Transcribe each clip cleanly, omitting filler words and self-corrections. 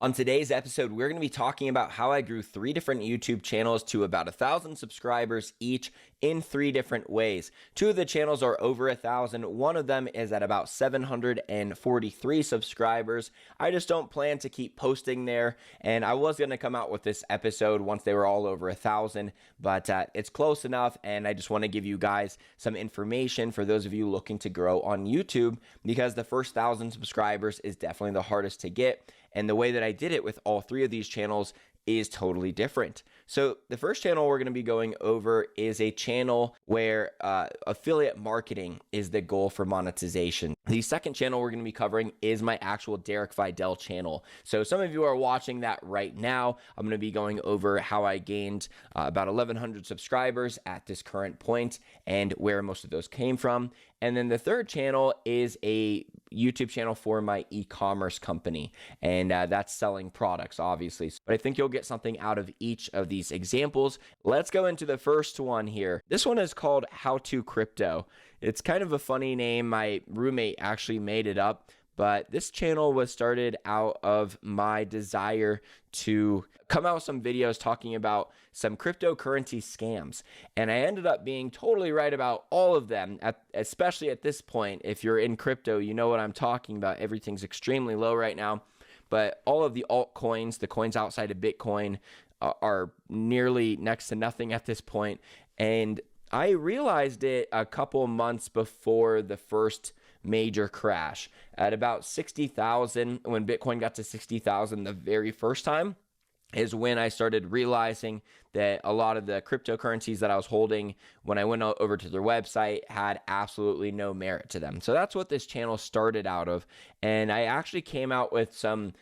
On today's episode, we're going to be talking about how I grew 3 different YouTube channels to about 1,000 subscribers each in 3 different ways. 2 of the channels are over 1,000. One of them is at about 743 subscribers. I just don't plan to keep posting there, and I was going to come out with this episode once they were all over 1,000, but it's close enough, and I just want to give you guys some information for those of you looking to grow on YouTube, because the first 1,000 subscribers is definitely the hardest to get. And the way that I did it with all 3 of these channels is totally different. So the first channel we're going to be going over is a channel where affiliate marketing is the goal for monetization. The second channel we're going to be covering is my actual Derek Videll channel. So some of you are watching that right now. I'm going to be going over how I gained about 1,100 subscribers at this current point and where most of those came from. And then the third channel is a YouTube channel for my e-commerce company, and that's selling products, obviously. But I think you'll get something out of each of these examples. Let's go into the first one here. This one is called How to Crypto. It's kind of a funny name. My roommate actually made it up, but this channel was started out of my desire to come out with some videos talking about some cryptocurrency scams. And I ended up being totally right about all of them, especially at this point. If you're in crypto, you know what I'm talking about. Everything's extremely low right now. But all of the altcoins, the coins outside of Bitcoin, are nearly next to nothing at this point. And I realized it a couple months before the first major crash at about 60,000. When Bitcoin got to 60,000 the very first time is when I started realizing that a lot of the cryptocurrencies that I was holding when I went over to their website had absolutely no merit to them. So that's what this channel started out of. And I actually came out with some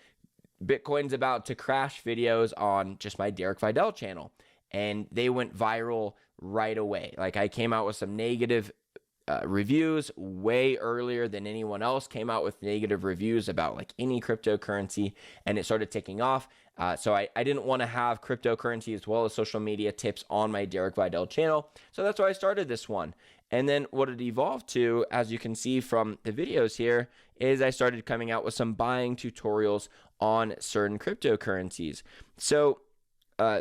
Bitcoin's about to crash videos on just my Derek Videll channel, and they went viral right away. Like, I came out with some negative reviews way earlier than anyone else came out with negative reviews about like any cryptocurrency, and it started taking off. So I didn't want to have cryptocurrency as well as social media tips on my Derek Videll channel. So that's why I started this one. And then what it evolved to, as you can see from the videos here, is I started coming out with some buying tutorials on certain cryptocurrencies. So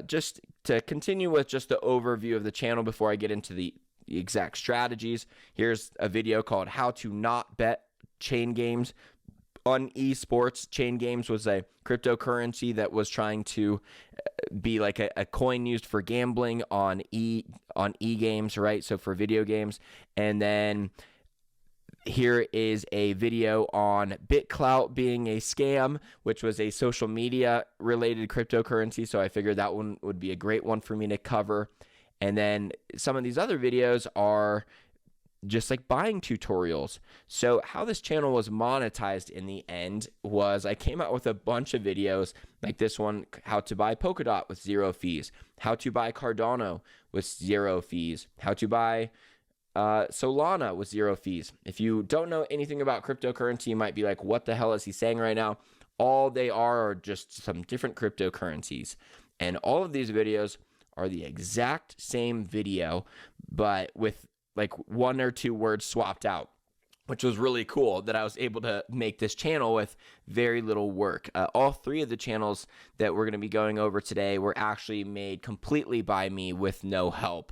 just to continue with just the overview of the channel before I get into the exact strategies, here's a video called How to Not Bet Chain Games on Esports. Chain games was a cryptocurrency that was trying to be like a coin used for gambling on e-games, right? So for video games. And then here is a video on BitClout being a scam, which was a social media related cryptocurrency. So I figured that one would be a great one for me to cover. And then some of these other videos are just like buying tutorials. So how this channel was monetized in the end was I came out with a bunch of videos like this one, how to buy Polkadot with 0 fees, how to buy Cardano with 0 fees, how to buy Solana with 0 fees. If you don't know anything about cryptocurrency, you might be like, what the hell is he saying right now? All they are just some different cryptocurrencies. And all of these videos are the exact same video, but with like 1 or 2 words swapped out, which was really cool that I was able to make this channel with very little work. All 3 of the channels that we're going to be going over today were actually made completely by me with no help.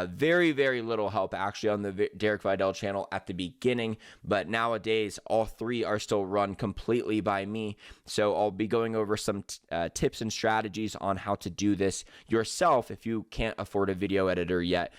Very, very little help actually on the Derek Videll channel at the beginning, but nowadays all 3 are still run completely by me. So I'll be going over some tips and strategies on how to do this yourself if you can't afford a video editor yet,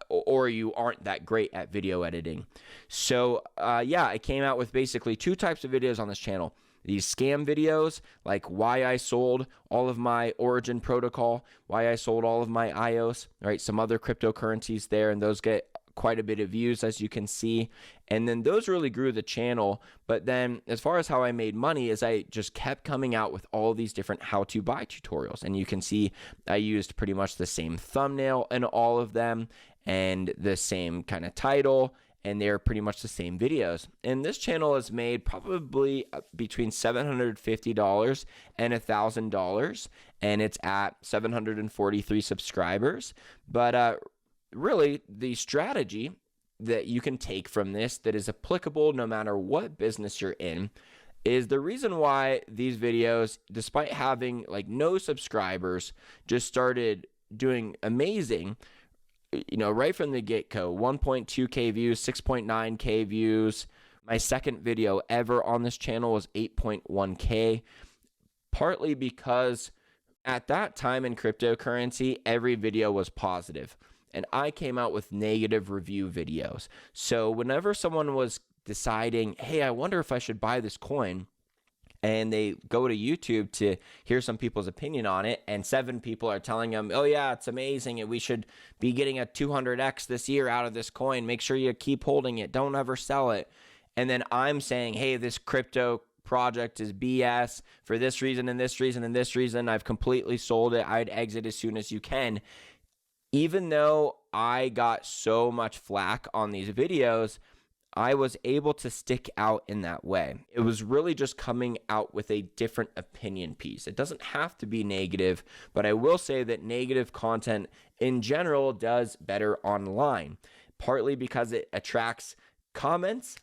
or you aren't that great at video editing. So yeah, I came out with basically 2 types of videos on this channel. These scam videos, like why I sold all of my Origin protocol, why I sold all of my IOS, right? Some other cryptocurrencies there, and those get quite a bit of views, as you can see. And then those really grew the channel. But then as far as how I made money is I just kept coming out with all these different how to buy tutorials. And you can see I used pretty much the same thumbnail in all of them and the same kind of title, and they're pretty much the same videos. And this channel is made probably between $750 and $1,000, and it's at 743 subscribers. But really, the strategy that you can take from this that is applicable no matter what business you're in is the reason why these videos, despite having like no subscribers, just started doing amazing, right from the get-go. 1.2K views, 6.9K views. My second video ever on this channel was 8.1K, partly because at that time in cryptocurrency, every video was positive, and I came out with negative review videos. So whenever someone was deciding, hey, I wonder if I should buy this coin, and they go to YouTube to hear some people's opinion on it, and 7 people are telling them, oh yeah, it's amazing, and we should be getting a 200x this year out of this coin. Make sure you keep holding it. Don't ever sell it. And then I'm saying, hey, this crypto project is BS for this reason and this reason and this reason. I've completely sold it. I'd exit as soon as you can. Even though I got so much flack on these videos, I was able to stick out in that way. It was really just coming out with a different opinion piece. It doesn't have to be negative, but I will say that negative content in general does better online, partly because it attracts comments,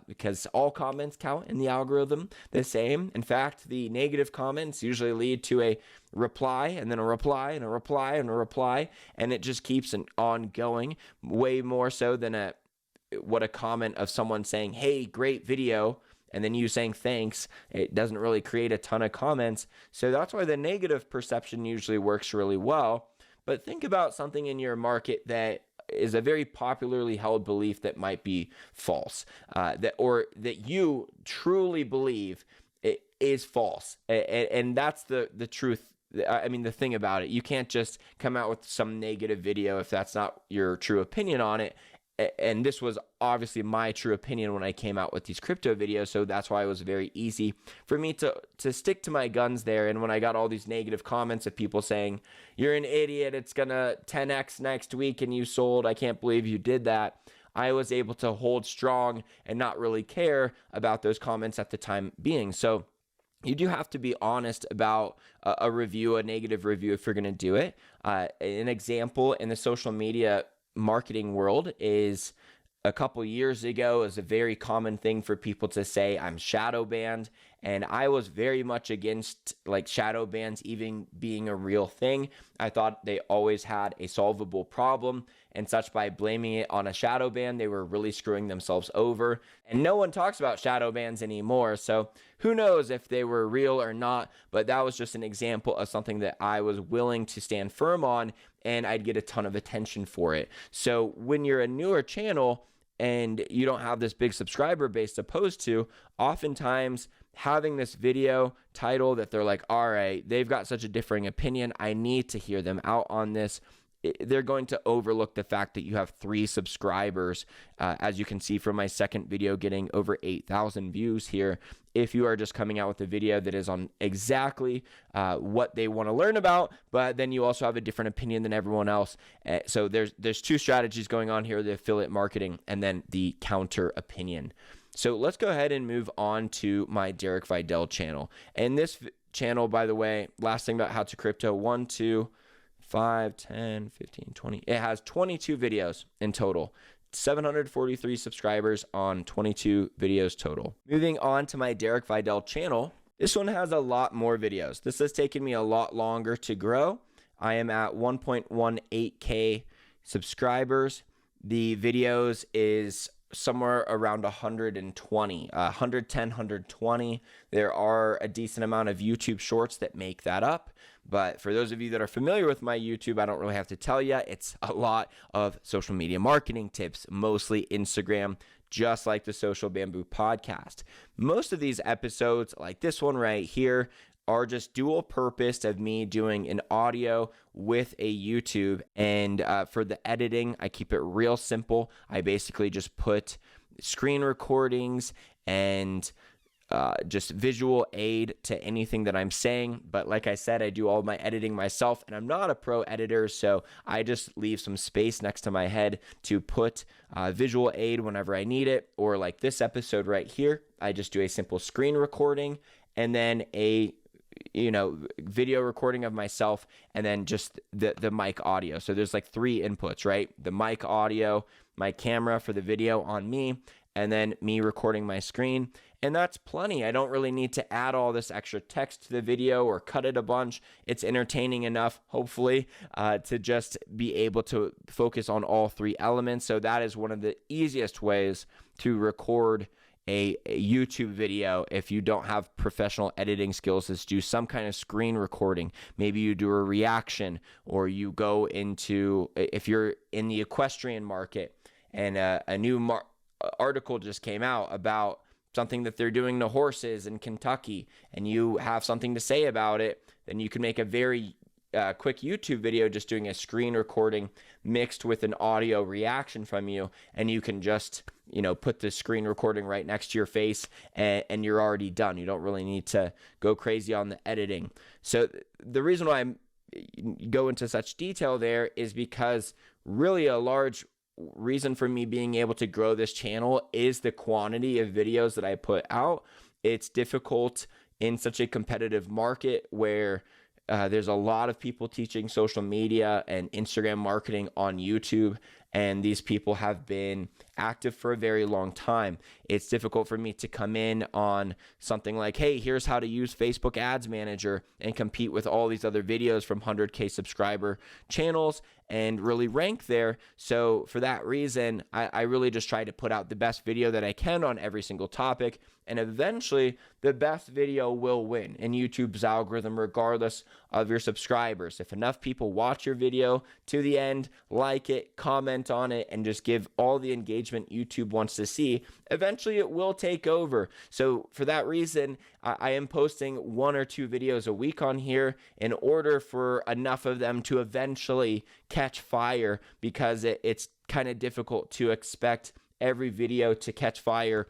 because all comments count in the algorithm the same. In fact, the negative comments usually lead to a reply, and then a reply, and a reply, and a reply, and it just keeps on going, way more so than what a comment of someone saying, hey, great video, and then you saying thanks. It doesn't really create a ton of comments. So that's why the negative perception usually works really well. But think about something in your market that is a very popularly held belief that might be false, that you truly believe it is false. And that's the truth. I mean, the thing about it, you can't just come out with some negative video if that's not your true opinion on it. And this was obviously my true opinion when I came out with these crypto videos, so that's why it was very easy for me to stick to my guns there. And when I got all these negative comments of people saying, you're an idiot, it's gonna 10x next week and you sold, I can't believe you did that, I was able to hold strong and not really care about those comments at the time being. So you do have to be honest about a review, a negative review, if you're gonna do it. An example in the social media marketing world is a couple years ago is a very common thing for people to say, I'm shadow banned. And I was very much against like shadow bans even being a real thing. I thought they always had a solvable problem, and such by blaming it on a shadow ban, they were really screwing themselves over. And no one talks about shadow bans anymore. So who knows if they were real or not, but that was just an example of something that I was willing to stand firm on, and I'd get a ton of attention for it. So when you're a newer channel and you don't have this big subscriber base opposed to, oftentimes having this video title that they're like, all right, they've got such a differing opinion, I need to hear them out on this. They're going to overlook the fact that you have 3 subscribers, as you can see from my second video getting over 8,000 views here. If you are just coming out with a video that is on exactly what they want to learn about, but then you also have a different opinion than everyone else. So there's 2 strategies going on here, the affiliate marketing and then the counter opinion. So let's go ahead and move on to my Derek Videll channel. And this channel, by the way, last thing about How to Crypto, 1, 2, 5, 10, 15, 20. It has 22 videos in total. 743 subscribers on 22 videos total. Moving on to my Derek Videll channel. This one has a lot more videos. This has taken me a lot longer to grow. I am at 1.18K subscribers. The videos is somewhere around 120, 110, 120. There are a decent amount of YouTube shorts that make that up. But for those of you that are familiar with my YouTube, I don't really have to tell you, it's a lot of social media marketing tips, mostly Instagram, just like the Social Bamboo podcast. Most of these episodes, like this one right here, are just dual purpose of me doing an audio with a YouTube. And for the editing, I keep it real simple. I basically just put screen recordings and just visual aid to anything that I'm saying. But like I said, I do all my editing myself, and I'm not a pro editor, so I just leave some space next to my head to put visual aid whenever I need it. Or like this episode right here, I just do a simple screen recording and then a video recording of myself, and then just the mic audio. So there's like 3 inputs, right? The mic audio, my camera for the video on me, and then me recording my screen. And that's plenty. I don't really need to add all this extra text to the video or cut it a bunch. It's entertaining enough, hopefully, to just be able to focus on all three elements. So that is one of the easiest ways to record a YouTube video if you don't have professional editing skills, is do some kind of screen recording. Maybe you do a reaction, or you go into, if you're in the equestrian market and a new article just came out about something that they're doing to horses in Kentucky, and you have something to say about it, then you can make a very quick YouTube video just doing a screen recording mixed with an audio reaction from you, and you can just put the screen recording right next to your face, and you're already done. You don't really need to go crazy on the editing. So the reason why I go into such detail there is because really a large reason for me being able to grow this channel is the quantity of videos that I put out. It's difficult in such a competitive market where there's a lot of people teaching social media and Instagram marketing on YouTube, and these people have been active for a very long time. It's difficult for me to come in on something like, hey, here's how to use Facebook Ads Manager, and compete with all these other videos from 100K subscriber channels and really rank there. So for that reason, I really just try to put out the best video that I can on every single topic, and eventually the best video will win in YouTube's algorithm regardless of your subscribers. If enough people watch your video to the end, like it, comment on it, and just give all the engagement YouTube wants to see, eventually it will take over. So for that reason, I am posting 1 or 2 videos a week on here in order for enough of them to eventually catch fire, because it's kind of difficult to expect every video to catch fire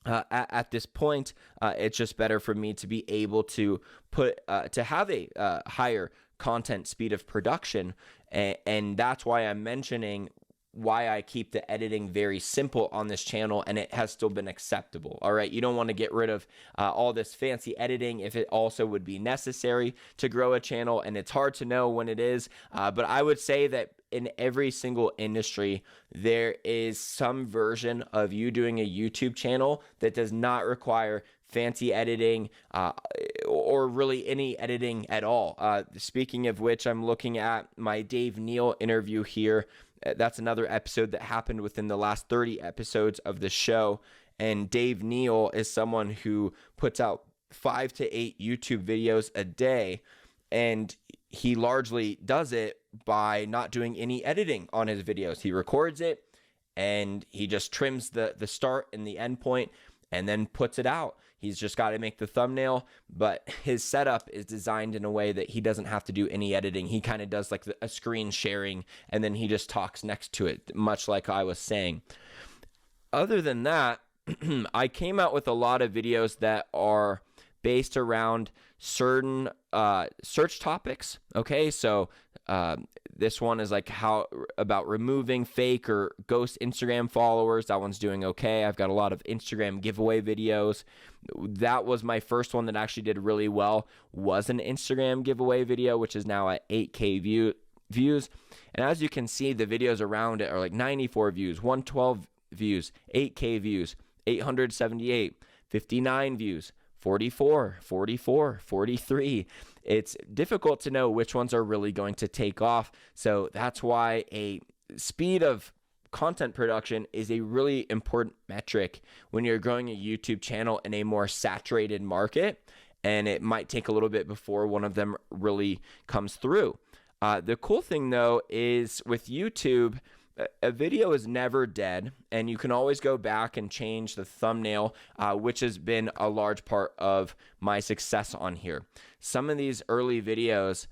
at this point. It's just better for me to be able to have a higher content speed of production, and that's why I'm mentioning why I keep the editing very simple on this channel, and it has still been acceptable. All right, you don't want to get rid of all this fancy editing if it also would be necessary to grow a channel, and it's hard to know when it is, but I would say that in every single industry, there is some version of you doing a YouTube channel that does not require fancy editing or really any editing at all. Speaking of which, I'm looking at my Dave Neal interview here. That's another episode that happened within the last 30 episodes of the show. And Dave Neal is someone who puts out 5 to 8 YouTube videos a day, and he largely does it by not doing any editing on his videos. He records it and he just trims the start and the end point and then puts it out. He's just got to make the thumbnail, but his setup is designed in a way that he doesn't have to do any editing. He kind of does like a screen sharing, and then he just talks next to it, much like I was saying. Other than that, I came out with a lot of videos that are based around certain search topics. Okay, so this one is like about removing fake or ghost Instagram followers. That one's doing okay. I've got a lot of Instagram giveaway videos. That was my first one that actually did really well, was an Instagram giveaway video, which is now at 8K views. And as you can see, the videos around it are like 94 views, 112 views, 8K views, 878, 59 views, 44, 44, 43. It's difficult to know which ones are really going to take off. So that's why a speed of content production is a really important metric when you're growing a YouTube channel in a more saturated market, and it might take a little bit before one of them really comes through. The cool thing though is with YouTube, a video is never dead, and you can always go back and change the thumbnail, which has been a large part of my success on here. Some of these early videos,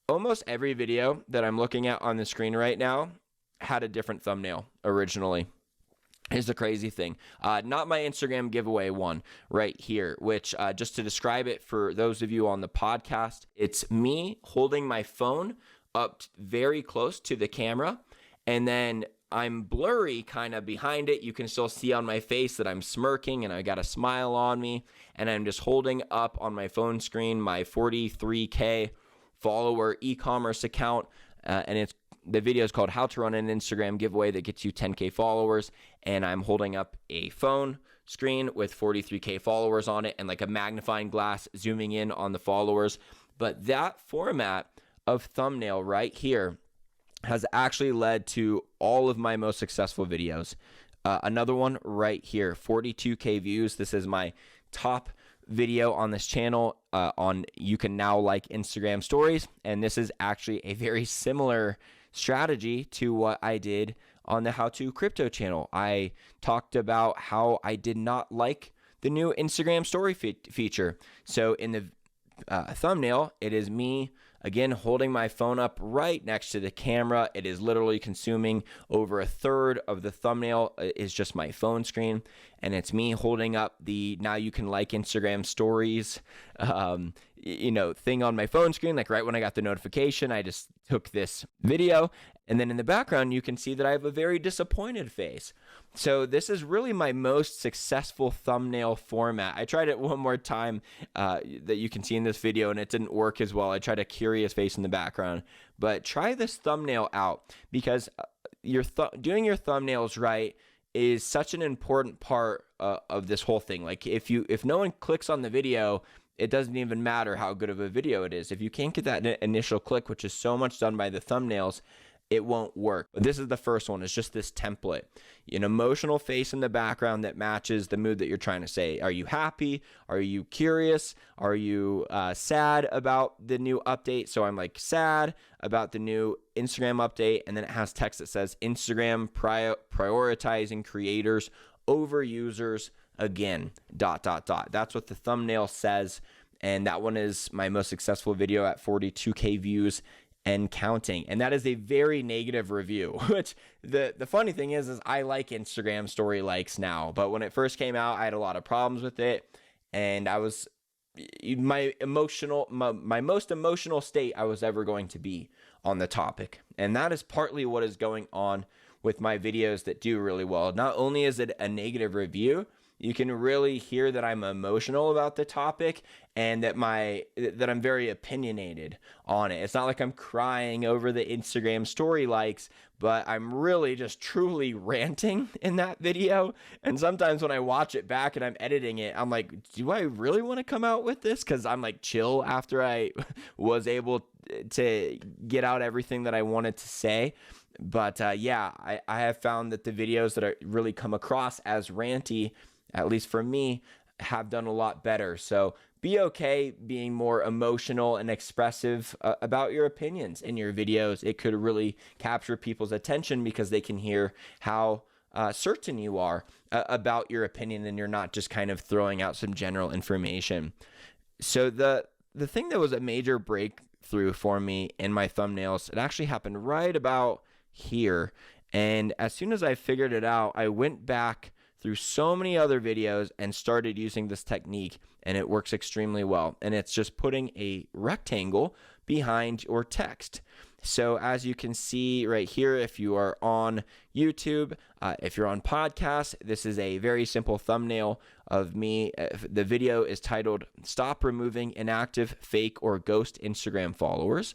almost every video that I'm looking at on the screen right now had a different thumbnail originally. Is the crazy thing. Not my Instagram giveaway one right here, which just to describe it for those of you on the podcast, it's me holding my phone up very close to the camera, and then I'm blurry kind of behind it. You can still see on my face that I'm smirking and I got a smile on me, and I'm just holding up on my phone screen my 43K follower e-commerce account, and the video is called How to Run an Instagram Giveaway That Gets You 10K Followers, and I'm holding up a phone screen with 43K followers on it and like a magnifying glass zooming in on the followers. But that format of thumbnail right here has actually led to all of my most successful videos. Another one right here, 42K views. This is my top video on this channel on You Can Now Like Instagram Stories, and this is actually a very similar strategy to what I did on the How To Crypto channel. I talked about how I did not like the new Instagram story feature. So in the thumbnail, it is me again holding my phone up right next to the camera. It is literally consuming over a third of the thumbnail is just my phone screen, and it's me holding up the Now You Can Like Instagram Stories thing on my phone screen. Like right when I got the notification, I just took this video, and then in the background you can see that I have a very disappointed face. So this is really my most successful thumbnail format. I tried it one more time that you can see in this video, and it didn't work as well. I tried a curious face in the background, but try this thumbnail out, because doing your thumbnails right is such an important part of this whole thing. Like if no one clicks on the video, it doesn't even matter how good of a video it is. If you can't get that initial click, which is so much done by the thumbnails, it won't work. But this is the first one. It's just this template. An emotional face in the background that matches the mood that you're trying to say. Are you happy? Are you curious? Are you sad about the new update? So I'm like sad about the new Instagram update, and then it has text that says Instagram prioritizing creators over users again, ... That's what the thumbnail says, and that one is my most successful video at 42K views and counting. And that is a very negative review, which the funny thing is I like Instagram story likes now, but when it first came out, I had a lot of problems with it, and I was my most emotional state I was ever going to be on the topic. And that is partly what is going on with my videos that do really well. Not only is it a negative review, you can really hear that I'm emotional about the topic, and that I'm very opinionated on it. It's not like I'm crying over the Instagram story likes, but I'm really just truly ranting in that video. And sometimes when I watch it back and I'm editing it, I'm like, do I really want to come out with this? Because I'm like chill after I was able to get out everything that I wanted to say. But I have found that the videos that really come across as ranty, at least for me, have done a lot better. So be okay being more emotional and expressive about your opinions in your videos. It could really capture people's attention because they can hear how certain you are about your opinion, and you're not just kind of throwing out some general information. So the thing that was a major breakthrough for me in my thumbnails, it actually happened right about here. And as soon as I figured it out, I went back through so many other videos and started using this technique, and it works extremely well. And it's just putting a rectangle behind your text. So as you can see right here, if you are on YouTube, if you're on podcast, this is a very simple thumbnail of me. The video is titled "Stop Removing Inactive, Fake, or Ghost Instagram Followers."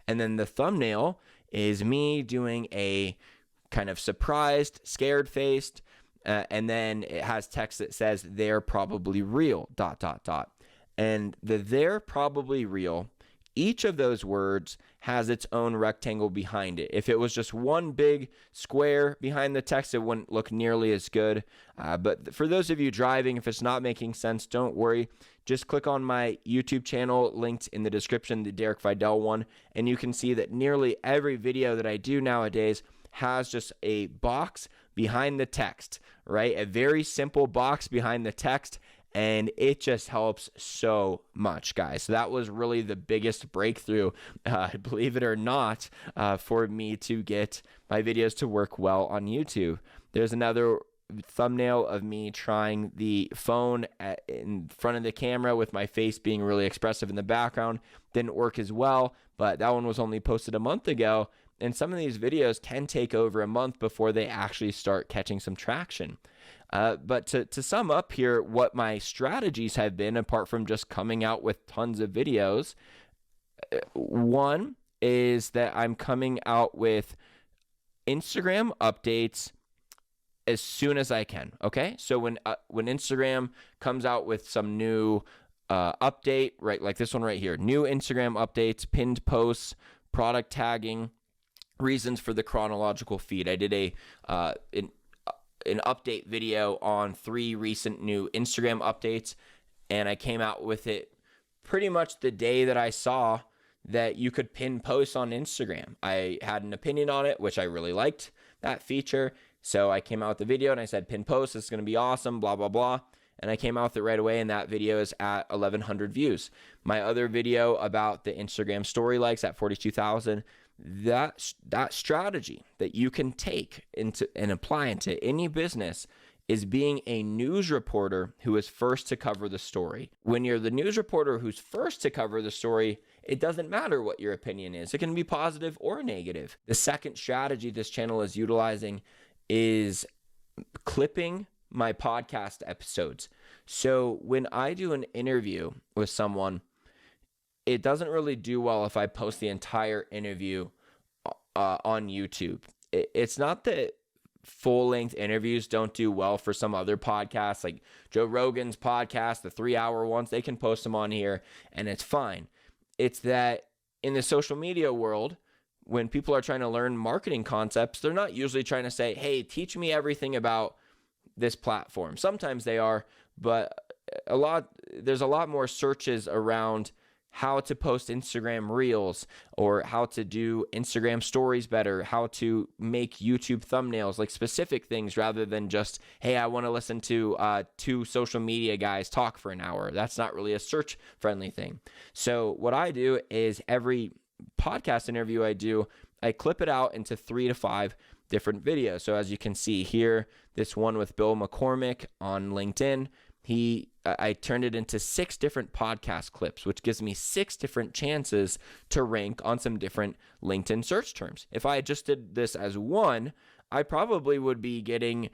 And then the thumbnail is me doing a kind of surprised, scared-faced, and then it has text that says "They're probably real, ... And the "they're probably real," each of those words has its own rectangle behind it. If it was just one big square behind the text, it wouldn't look nearly as good. But for those of you driving, if it's not making sense, don't worry. Just click on my YouTube channel linked in the description, the Derek Videll one, and you can see that nearly every video that I do nowadays has just a box behind the text, right? A very simple box behind the text, and it just helps so much, guys. So that was really the biggest breakthrough, believe it or not, for me to get my videos to work well on YouTube. There's another thumbnail of me trying the phone in front of the camera with my face being really expressive in the background. Didn't work as well, but that one was only posted a month ago. And some of these videos can take over a month before they actually start catching some traction. But to sum up here, what my strategies have been, apart from just coming out with tons of videos, one is that I'm coming out with Instagram updates as soon as I can. Okay, so when Instagram comes out with some new update, right, like this one right here, new Instagram updates, pinned posts, product tagging, reasons for the chronological feed. I did an update video on 3 recent new Instagram updates, and I came out with it pretty much the day that I saw that you could pin posts on Instagram. I had an opinion on it, which I really liked that feature. So I came out with the video and I said, pin posts, it's going to be awesome, blah, blah, blah. And I came out with it right away, and that video is at 1,100 views. My other video about the Instagram story likes at 42,000. That strategy that you can take into and apply into any business is being a news reporter who is first to cover the story. When you're the news reporter who's first to cover the story, it doesn't matter what your opinion is. It can be positive or negative. The second strategy this channel is utilizing is clipping my podcast episodes. So when I do an interview with someone, it doesn't really do well if I post the entire interview on YouTube. It's not that full-length interviews don't do well for some other podcasts, like Joe Rogan's podcast, the 3-hour ones, they can post them on here and it's fine. It's that in the social media world, when people are trying to learn marketing concepts, they're not usually trying to say, hey, teach me everything about this platform. Sometimes they are, but there's a lot more searches around how to post Instagram Reels or how to do Instagram stories better, how to make YouTube thumbnails, like specific things rather than just, hey, I want to listen to 2 social media guys talk for an hour. That's not really a search friendly thing. So what I do is every podcast interview I clip it out into 3 to 5 different videos. So as you can see here, this one with Bill McCormick on LinkedIn, I turned it into 6 different podcast clips, which gives me 6 different chances to rank on some different LinkedIn search terms. If I just did this as one, I probably would be getting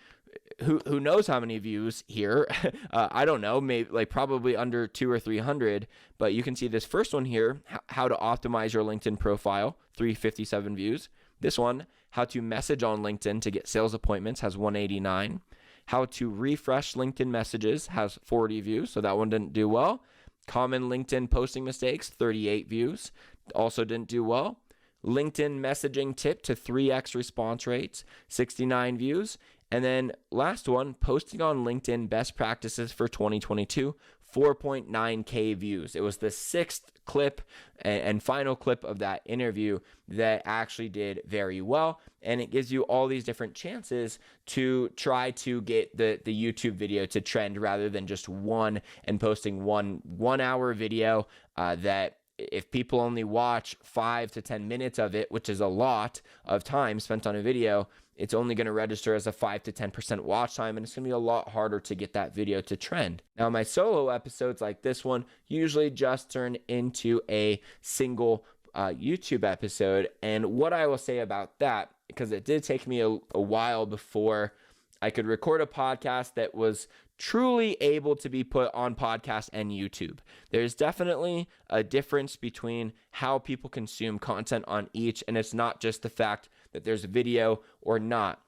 who knows how many views here. I don't know, maybe like probably under 200 or 300, but you can see this first one here, how to optimize your LinkedIn profile, 357 views. This one, how to message on LinkedIn to get sales appointments, has 189. How to refresh LinkedIn messages has 40 views, so that one didn't do well. Common LinkedIn posting mistakes, 38 views, also didn't do well. LinkedIn messaging tip to 3x response rates, 69 views. And then last one, posting on LinkedIn best practices for 2022, 4.9K views. It was the 6th clip and final clip of that interview that actually did very well. And it gives you all these different chances to try to get the YouTube video to trend rather than just one and posting one hour video that if people only watch 5 to 10 minutes of it, which is a lot of time spent on a video, it's only going to register as a 5 to 10% watch time, and it's going to be a lot harder to get that video to trend. Now, my solo episodes like this one usually just turn into a single YouTube episode, and what I will say about that, because it did take me a while before I could record a podcast that was truly able to be put on podcast and YouTube. There's definitely a difference between how people consume content on each, and it's not just the fact that there's a video or not.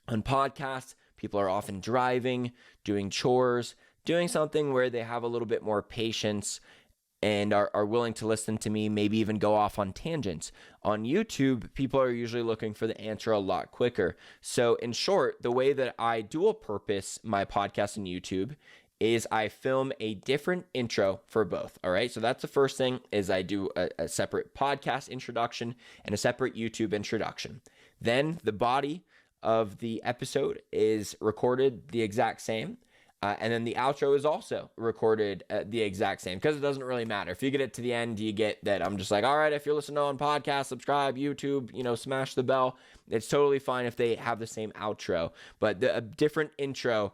On podcasts, people are often driving, doing chores, doing something where they have a little bit more patience and are willing to listen to me, maybe even go off on tangents. On YouTube, people are usually looking for the answer a lot quicker. So in short, the way that I dual purpose my podcast and YouTube is I film a different intro for both. All right. So that's the first thing, is I do a separate podcast introduction and a separate YouTube introduction. Then the body of the episode is recorded the exact same. And then the outro is also recorded the exact same, because it doesn't really matter. If you get it to the end, you get that I'm just like, all right, if you're listening on podcast, subscribe, YouTube, smash the bell. It's totally fine if they have the same outro, but a different intro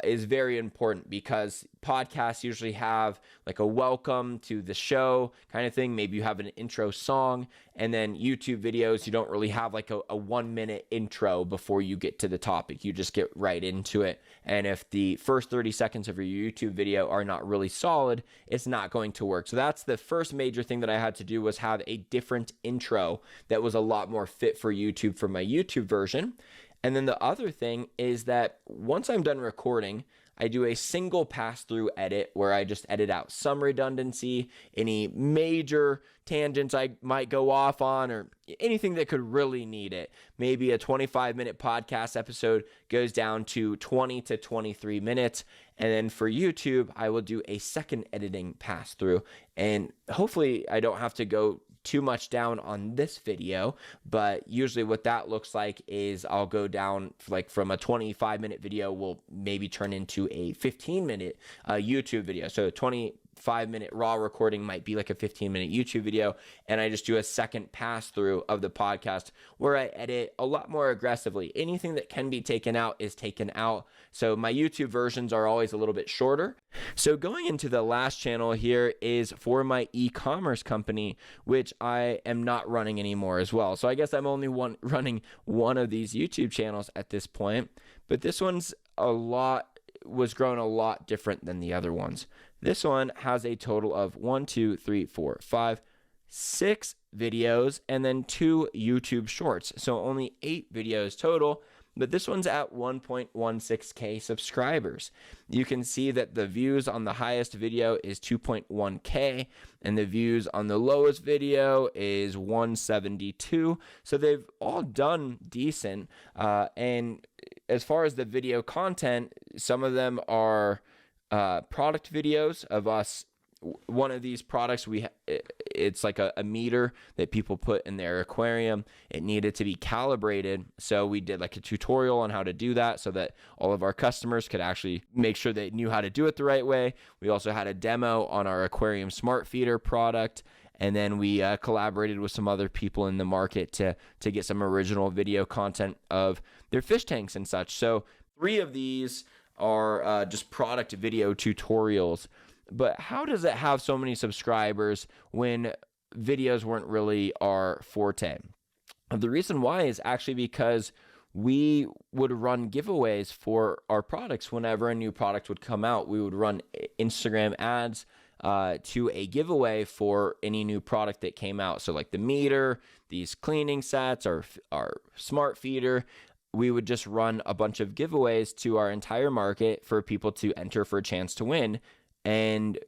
is very important, because podcasts usually have like a welcome to the show kind of thing. Maybe you have an intro song, and then YouTube videos, you don't really have like a 1 minute intro before you get to the topic. You just get right into it. And if the first 30 seconds of your YouTube video are not really solid, it's not going to work. So that's the first major thing that I had to do, was have a different intro that was a lot more fit for YouTube for my YouTube version. And then the other thing is that once I'm done recording, I do a single pass-through edit where I just edit out some redundancy, any major tangents I might go off on, or anything that could really need it. Maybe a 25-minute podcast episode goes down to 20 to 23 minutes. And then for YouTube, I will do a second editing pass-through. And hopefully I don't have to go too much down on this video, but usually what that looks like is I'll go down like from a 25-minute video will maybe turn into a 15-minute YouTube video. So a 25-minute raw recording might be like a 15-minute YouTube video, and I just do a second pass through of the podcast where I edit a lot more aggressively. Anything that can be taken out is taken out. So my YouTube versions are always a little bit shorter. So going into the last channel here is for my e-commerce company, which I am not running anymore as well. So I guess I'm only running one of these YouTube channels at this point, but this one's was grown a lot different than the other ones. This one has a total of 6 videos and then 2 YouTube shorts. So only 8 videos total, but this one's at 1.16K subscribers. You can see that the views on the highest video is 2.1K, and the views on the lowest video is 172. So they've all done decent. And as far as the video content, some of them are product videos of us. One of these products, it's like a meter that people put in their aquarium. It needed to be calibrated, so we did like a tutorial on how to do that so that all of our customers could actually make sure they knew how to do it the right way. We also had a demo on our aquarium smart feeder product, and then we collaborated with some other people in the market to get some original video content of their fish tanks and such. So 3 of these are just product video tutorials. But how does it have so many subscribers when videos weren't really our forte? The reason why is actually because we would run giveaways for our products. Whenever a new product would come out, we would run Instagram ads to a giveaway for any new product that came out. So like the meter, these cleaning sets, our smart feeder, we would just run a bunch of giveaways to our entire market for people to enter for a chance to win. And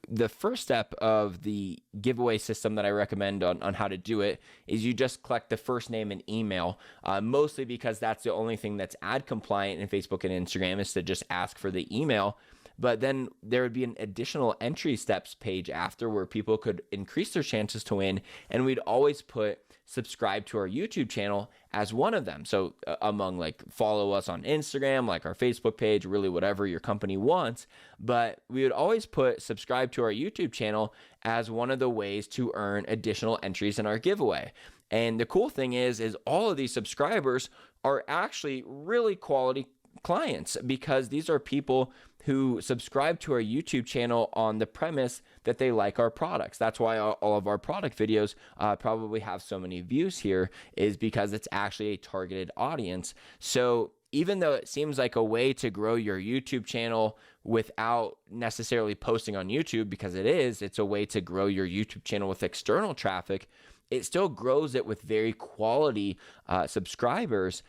the first step of the giveaway system that I recommend on how to do it is you just collect the first name and email, mostly because that's the only thing that's ad compliant in Facebook and Instagram, is to just ask for the email. But then there would be an additional entry steps page after where people could increase their chances to win. And we'd always put subscribe to our YouTube channel as one of them. So among like follow us on Instagram, like our Facebook page, really whatever your company wants. But we would always put subscribe to our YouTube channel as one of the ways to earn additional entries in our giveaway. And the cool thing is all of these subscribers are actually really quality clients, because these are people who subscribe to our YouTube channel on the premise that they like our products. That's why all of our product videos probably have so many views here, is because it's actually a targeted audience. So even though it seems like a way to grow your YouTube channel without necessarily posting on YouTube, because it's a way to grow your YouTube channel with external traffic, it still grows it with very quality subscribers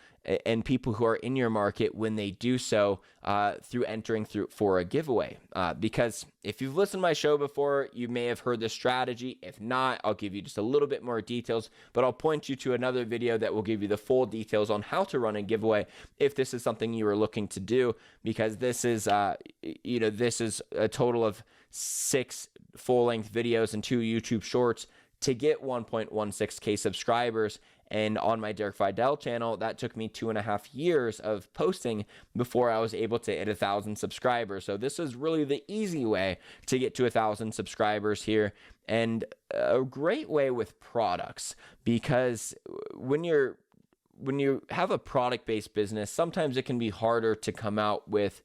and people who are in your market when they do so through entering for a giveaway. Because if you've listened to my show before, you may have heard this strategy. If not, I'll give you just a little bit more details, but I'll point you to another video that will give you the full details on how to run a giveaway if this is something you are looking to do, because this is this is a total of 6 full-length videos and 2 YouTube shorts to get 1.16K subscribers. And on my Derek Videll channel, that took me 2.5 years of posting before I was able to hit 1,000 subscribers. So this is really the easy way to get to 1,000 subscribers here, and a great way with products, because when you have a product-based business, sometimes it can be harder to come out with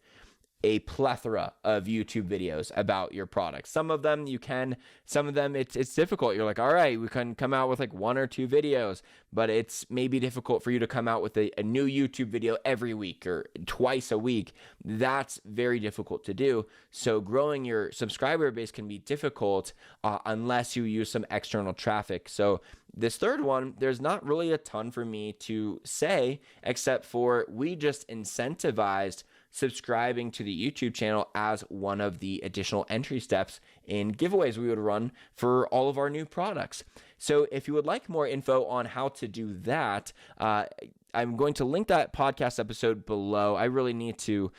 a plethora of YouTube videos about your product. Some of them you can, some of them it's difficult. You're like, all right, we can come out with like 1 or 2 videos, but it's maybe difficult for you to come out with a new YouTube video every week or twice a week. That's very difficult to do. So growing your subscriber base can be difficult unless you use some external traffic. So this third one, there's not really a ton for me to say, except for we just incentivized subscribing to the YouTube channel as one of the additional entry steps in giveaways we would run for all of our new products. So if you would like more info on how to do that, I'm going to link that podcast episode below. I really need to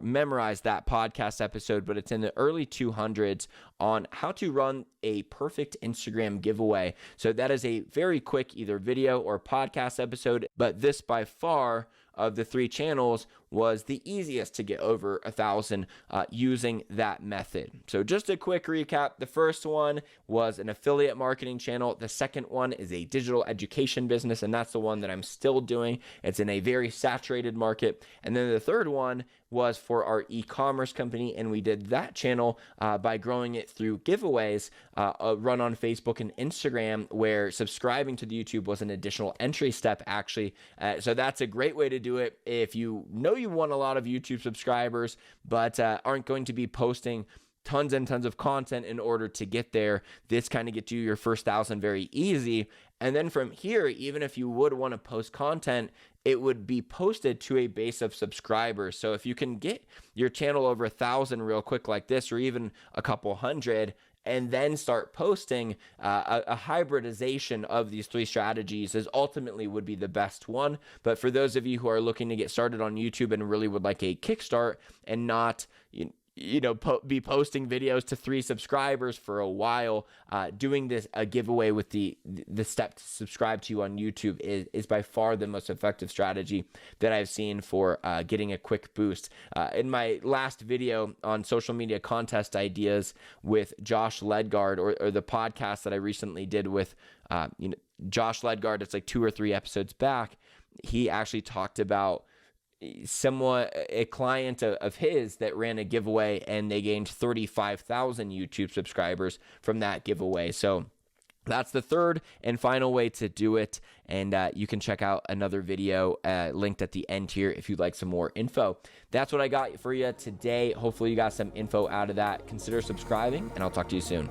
memorize that podcast episode, but it's in the early 200s on how to run a perfect Instagram giveaway. So that is a very quick either video or podcast episode, but this by far of the 3 channels was the easiest to get over 1,000 using that method. So just a quick recap. The first one was an affiliate marketing channel. The second one is a digital education business, and that's the one that I'm still doing. It's in a very saturated market. And then the third one was for our e-commerce company, and we did that channel by growing it through giveaways run on Facebook and Instagram, where subscribing to the YouTube was an additional entry step, actually. So that's a great way to do it if you know you want a lot of YouTube subscribers, but aren't going to be posting tons and tons of content in order to get there. This kind of gets you your first 1,000 very easy. And then from here, even if you would want to post content, it would be posted to a base of subscribers. So if you can get your channel over 1,000 real quick like this, or even a couple hundred, and then start posting, a hybridization of these 3 strategies is ultimately would be the best one. But for those of you who are looking to get started on YouTube and really would like a kickstart and not, be posting videos to 3 subscribers for a while, doing this a giveaway with the step to subscribe to you on YouTube is by far the most effective strategy that I've seen for getting a quick boost. In my last video on social media contest ideas with Josh Ledgard, or the podcast that I recently did with Josh Ledgard, it's like 2 or 3 episodes back, he actually talked about a client of his that ran a giveaway, and they gained 35,000 YouTube subscribers from that giveaway. So that's the third and final way to do it. And you can check out another video linked at the end here if you'd like some more info. That's what I got for you today. Hopefully you got some info out of that. Consider subscribing, and I'll talk to you soon.